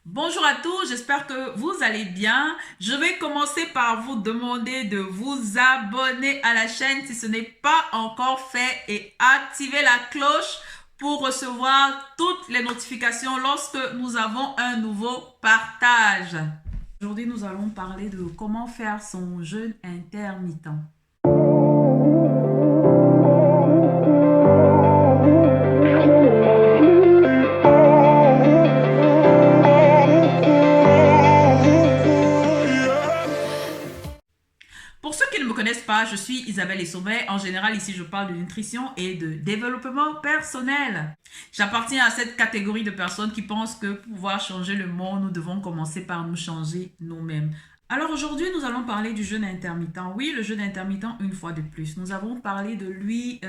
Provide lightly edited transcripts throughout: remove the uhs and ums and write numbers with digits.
Bonjour à tous, j'espère que vous allez bien. Je vais commencer par vous demander de vous abonner à la chaîne si ce n'est pas encore fait et activer la cloche pour recevoir toutes les notifications lorsque nous avons un nouveau partage. Aujourd'hui, nous allons parler de comment faire son jeûne intermittent. Pour ceux qui ne me connaissent pas, je suis Isabelle Essomé. En général, ici, je parle de nutrition et de développement personnel. J'appartiens à cette catégorie de personnes qui pensent que pour pouvoir changer le monde, nous devons commencer par nous changer nous-mêmes. Alors aujourd'hui, nous allons parler du jeûne intermittent. Oui, le jeûne intermittent une fois de plus. Nous avons parlé de lui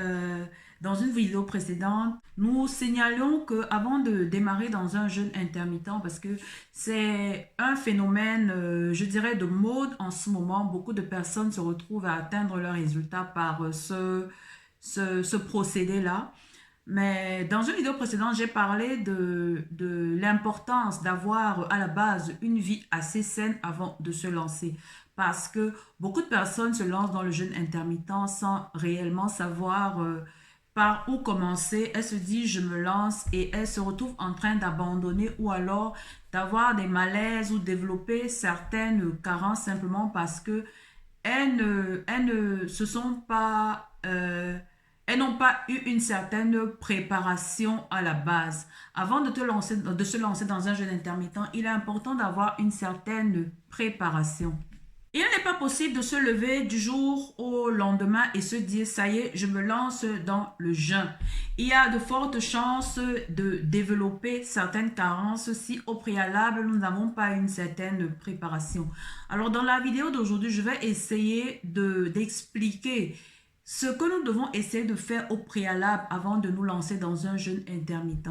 dans une vidéo précédente. Nous signalons que avant de démarrer dans un jeûne intermittent, parce que c'est un phénomène, je dirais, de mode en ce moment, beaucoup de personnes se retrouvent à atteindre leurs résultats par ce procédé-là. Mais dans une vidéo précédente, j'ai parlé de l'importance d'avoir à la base une vie assez saine avant de se lancer. Parce que beaucoup de personnes se lancent dans le jeûne intermittent sans réellement savoir par où commencer. Elles se disent, je me lance et elles se retrouvent en train d'abandonner ou alors d'avoir des malaises ou développer certaines carences simplement parce que elles ne se sont pas... elles n'ont pas eu une certaine préparation à la base. Avant de se lancer dans un jeûne intermittent, il est important d'avoir une certaine préparation. Il n'est pas possible de se lever du jour au lendemain et se dire, ça y est, je me lance dans le jeûne. Il y a de fortes chances de développer certaines carences si au préalable, nous n'avons pas une certaine préparation. Alors, dans la vidéo d'aujourd'hui, je vais essayer d'expliquer ce que nous devons essayer de faire au préalable avant de nous lancer dans un jeûne intermittent.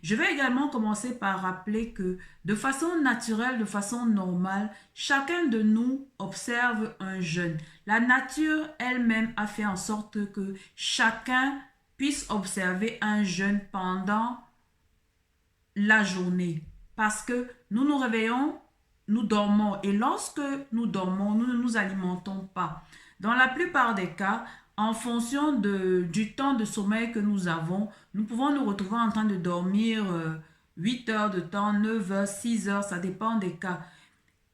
Je vais également commencer par rappeler que de façon naturelle, de façon normale, chacun de nous observe un jeûne. La nature elle-même a fait en sorte que chacun puisse observer un jeûne pendant la journée. Parce que nous nous réveillons, nous dormons et lorsque nous dormons, nous ne nous alimentons pas. Dans la plupart des cas, en fonction du temps de sommeil que nous avons, nous pouvons nous retrouver en train de dormir 8 heures de temps, 9 heures, 6 heures, ça dépend des cas.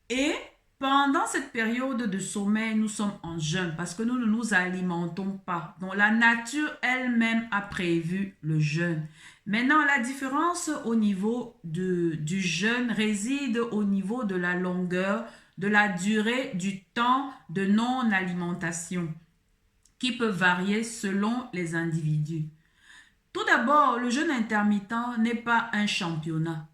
Et pendant cette période de sommeil, nous sommes en jeûne parce que nous ne nous alimentons pas. Donc la nature elle-même a prévu le jeûne. Maintenant, la différence au niveau du jeûne réside au niveau de la longueur, de la durée, du temps de non-alimentation qui peut varier selon les individus. Tout d'abord, le jeûne intermittent n'est pas un championnat.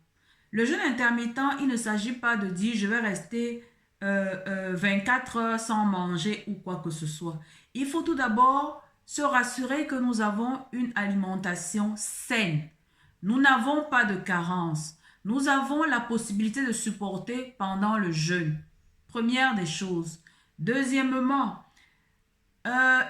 Le jeûne intermittent, il ne s'agit pas de dire je vais rester 24 heures sans manger ou quoi que ce soit. Il faut tout d'abord se rassurer que nous avons une alimentation saine. Nous n'avons pas de carence. Nous avons la possibilité de supporter pendant le jeûne. Première des choses. Deuxièmement,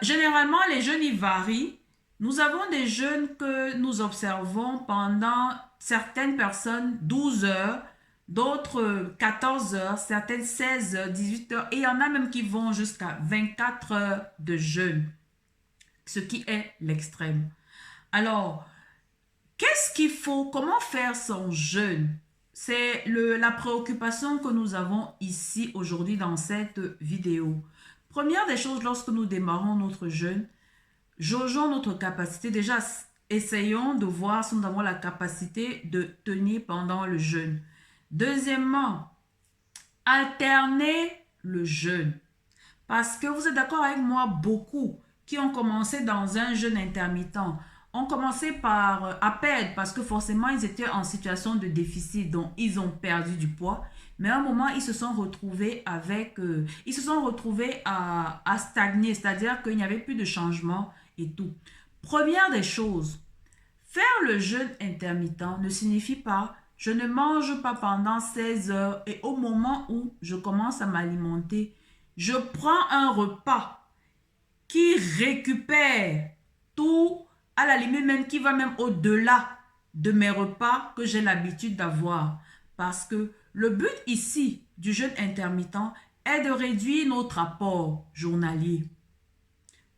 généralement, les jeûnes y varient. Nous avons des jeûnes que nous observons pendant certaines personnes 12 heures, d'autres 14 heures, certaines 16 heures, 18 heures, et il y en a même qui vont jusqu'à 24 heures de jeûne, ce qui est l'extrême. Alors, qu'est-ce qu'il faut? Comment faire son jeûne? C'est la préoccupation que nous avons ici aujourd'hui dans cette vidéo. Première des choses, lorsque nous démarrons notre jeûne, jaugeons notre capacité. Déjà, essayons de voir si nous avons la capacité de tenir pendant le jeûne. Deuxièmement, alternez le jeûne. Parce que vous êtes d'accord avec moi, beaucoup qui ont commencé dans un jeûne intermittent ont commencé par à perdre parce que forcément ils étaient en situation de déficit, donc ils ont perdu du poids. Mais à un moment, ils se sont retrouvés à stagner, c'est-à-dire qu'il n'y avait plus de changement et tout. Première des choses, faire le jeûne intermittent ne signifie pas je ne mange pas pendant 16 heures et au moment où je commence à m'alimenter, je prends un repas qui récupère tout, à la limite même qui va même au-delà de mes repas que j'ai l'habitude d'avoir. Parce que le but ici du jeûne intermittent est de réduire notre apport journalier.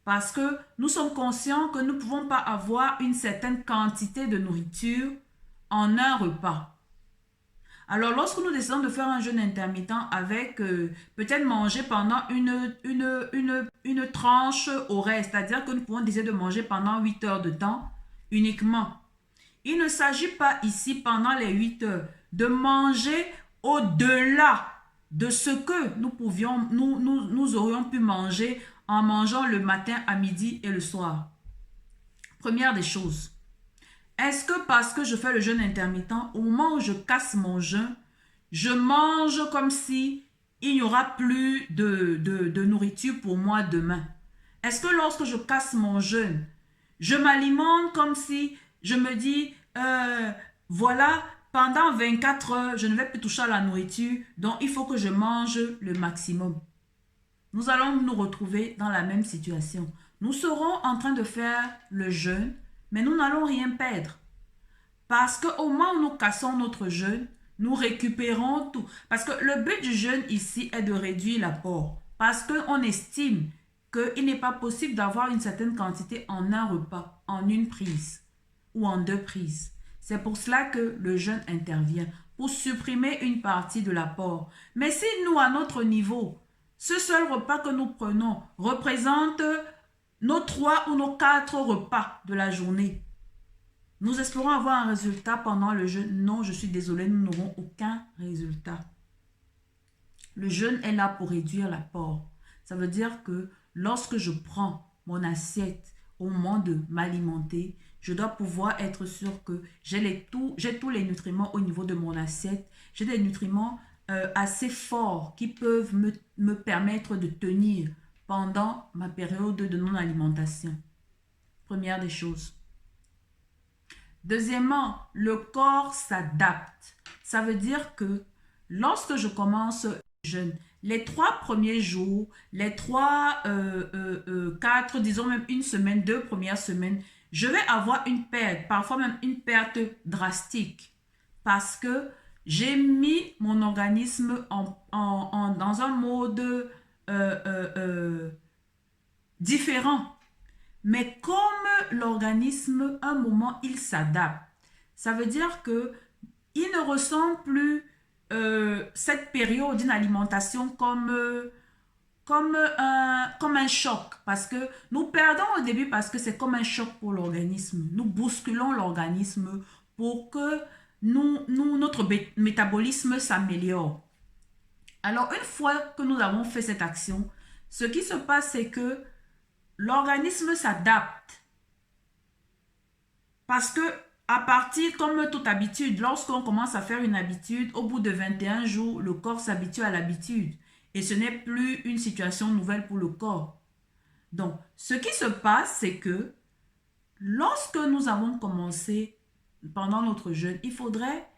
Parce que nous sommes conscients que nous ne pouvons pas avoir une certaine quantité de nourriture en un repas. Alors, lorsque nous décidons de faire un jeûne intermittent avec peut-être manger pendant une tranche horaire, c'est-à-dire que nous pouvons décider de manger pendant 8 heures de temps uniquement. Il ne s'agit pas ici, pendant les 8 heures, de manger au-delà de ce que nous aurions pu manger en mangeant le matin, à midi et le soir. Première des choses, est-ce que parce que je fais le jeûne intermittent, au moment où je casse mon jeûn, je mange comme si il n'y aura plus de nourriture pour moi demain? Est-ce que lorsque je casse mon jeûn, je m'alimente comme si je me dis, voilà, pendant 24 heures, je ne vais plus toucher à la nourriture, donc il faut que je mange le maximum. Nous allons nous retrouver dans la même situation. Nous serons en train de faire le jeûne, mais nous n'allons rien perdre. Parce qu'au moment où nous cassons notre jeûne, nous récupérons tout. Parce que le but du jeûne ici est de réduire l'apport. Parce qu'on estime qu'il n'est pas possible d'avoir une certaine quantité en un repas, en une prise ou en 2 prises. C'est pour cela que le jeûne intervient, pour supprimer une partie de l'apport. Mais si nous, à notre niveau, ce seul repas que nous prenons représente nos 3 ou nos 4 repas de la journée, nous espérons avoir un résultat pendant le jeûne. Non, je suis désolée, nous n'aurons aucun résultat. Le jeûne est là pour réduire l'apport. Ça veut dire que lorsque je prends mon assiette au moment de m'alimenter, je dois pouvoir être sûr que j'ai tous les nutriments au niveau de mon assiette. J'ai des nutriments assez forts qui peuvent me permettre de tenir pendant ma période de non-alimentation. Première des choses. Deuxièmement, le corps s'adapte. Ça veut dire que lorsque je commence le jeûne, les 3 premiers jours, les 4, disons même une semaine, 2 premières semaines, je vais avoir une perte, parfois même une perte drastique. Parce que j'ai mis mon organisme dans un mode différent. Mais comme l'organisme, un moment, il s'adapte. Ça veut dire que il ne ressent plus cette période d'une alimentation comme un choc. Parce que nous perdons au début parce que c'est comme un choc pour l'organisme. Nous bousculons l'organisme pour que notre métabolisme s'améliore. Alors, une fois que nous avons fait cette action, ce qui se passe, c'est que l'organisme s'adapte. Parce que à partir, comme toute habitude, lorsqu'on commence à faire une habitude, au bout de 21 jours, le corps s'habitue à l'habitude. Et ce n'est plus une situation nouvelle pour le corps. Donc, ce qui se passe, c'est que lorsque nous avons commencé pendant notre jeûne, il faudrait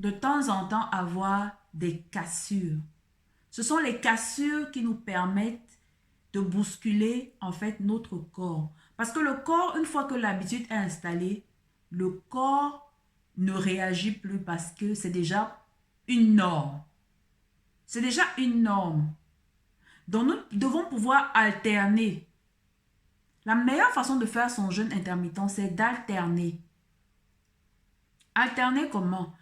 de temps en temps avoir des cassures. Ce sont les cassures qui nous permettent de bousculer en fait notre corps. Parce que le corps, une fois que l'habitude est installée, le corps ne réagit plus parce que c'est déjà une norme. C'est déjà une norme. Donc nous devons pouvoir alterner. La meilleure façon de faire son jeûne intermittent, c'est d'alterner. Alterner comment?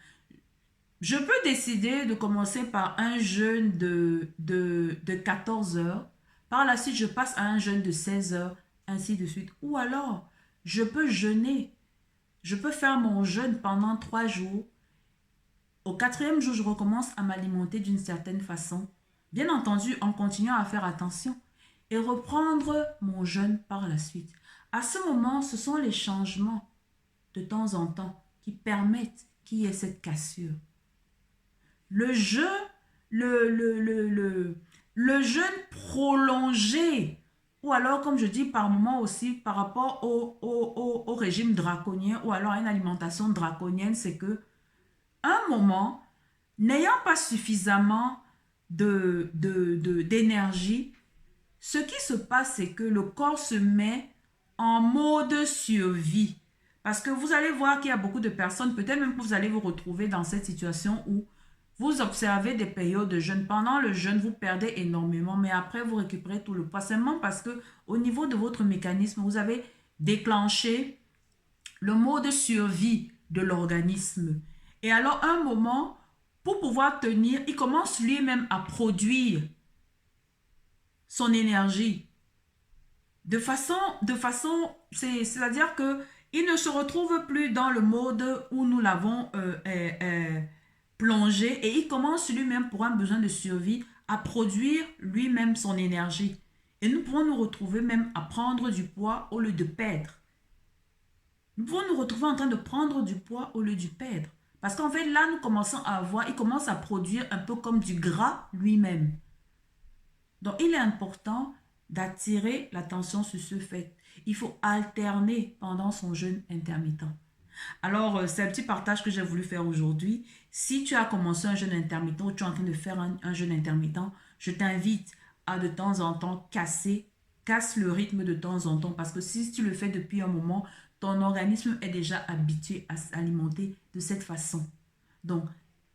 Je peux décider de commencer par un jeûne de 14 heures. Par la suite, je passe à un jeûne de 16 heures, ainsi de suite. Ou alors, je peux jeûner. Je peux faire mon jeûne pendant 3 jours. Au 4e jour, je recommence à m'alimenter d'une certaine façon. Bien entendu, en continuant à faire attention. Et reprendre mon jeûne par la suite. À ce moment, ce sont les changements de temps en temps qui permettent qu'il y ait cette cassure. Le jeûne, le jeûne prolongé, ou alors comme je dis par moment aussi par rapport au régime draconien ou alors à une alimentation draconienne, c'est que un moment, n'ayant pas suffisamment d'énergie, ce qui se passe, c'est que le corps se met en mode survie. Parce que vous allez voir qu'il y a beaucoup de personnes, peut-être même que vous allez vous retrouver dans cette situation où vous observez des périodes de jeûne. Pendant le jeûne, vous perdez énormément, mais après, vous récupérez tout le poids. Seulement parce que au niveau de votre mécanisme, vous avez déclenché le mode survie de l'organisme. Et alors, un moment, pour pouvoir tenir, il commence lui-même à produire son énergie. C'est-à-dire que il ne se retrouve plus dans le mode où nous l'avons plongé et il commence lui-même pour un besoin de survie à produire lui-même son énergie. Et nous pouvons nous retrouver même à prendre du poids au lieu de perdre. Nous pouvons nous retrouver en train de prendre du poids au lieu de perdre. Parce qu'en fait, là, nous commençons à avoir, il commence à produire un peu comme du gras lui-même. Donc, il est important d'attirer l'attention sur ce fait. Il faut alterner pendant son jeûne intermittent. Alors, c'est un petit partage que j'ai voulu faire aujourd'hui. Si tu as commencé un jeûne intermittent ou tu es en train de faire un jeûne intermittent, je t'invite à de temps en temps casse le rythme de temps en temps. Parce que si tu le fais depuis un moment, ton organisme est déjà habitué à s'alimenter de cette façon. Donc,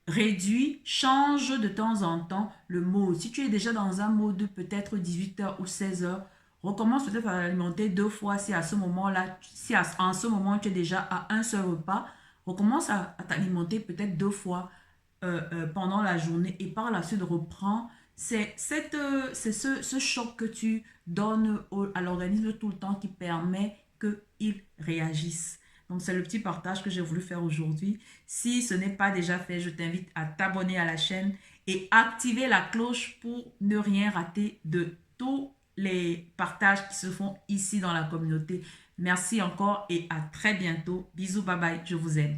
réduis, change de temps en temps le mode. Si tu es déjà dans un mode de peut-être 18h ou 16h, recommence peut-être à alimenter 2 fois si à ce moment-là, si en ce moment tu es déjà à un seul repas, recommence à t'alimenter peut-être 2 fois pendant la journée et par la suite reprends. C'est ce choc que tu donnes à l'organisme tout le temps qui permet qu'il réagisse. Donc, c'est le petit partage que j'ai voulu faire aujourd'hui. Si ce n'est pas déjà fait, je t'invite à t'abonner à la chaîne et activer la cloche pour ne rien rater de tous les partages qui se font ici dans la communauté. Merci encore et à très bientôt. Bisous, bye bye, je vous aime.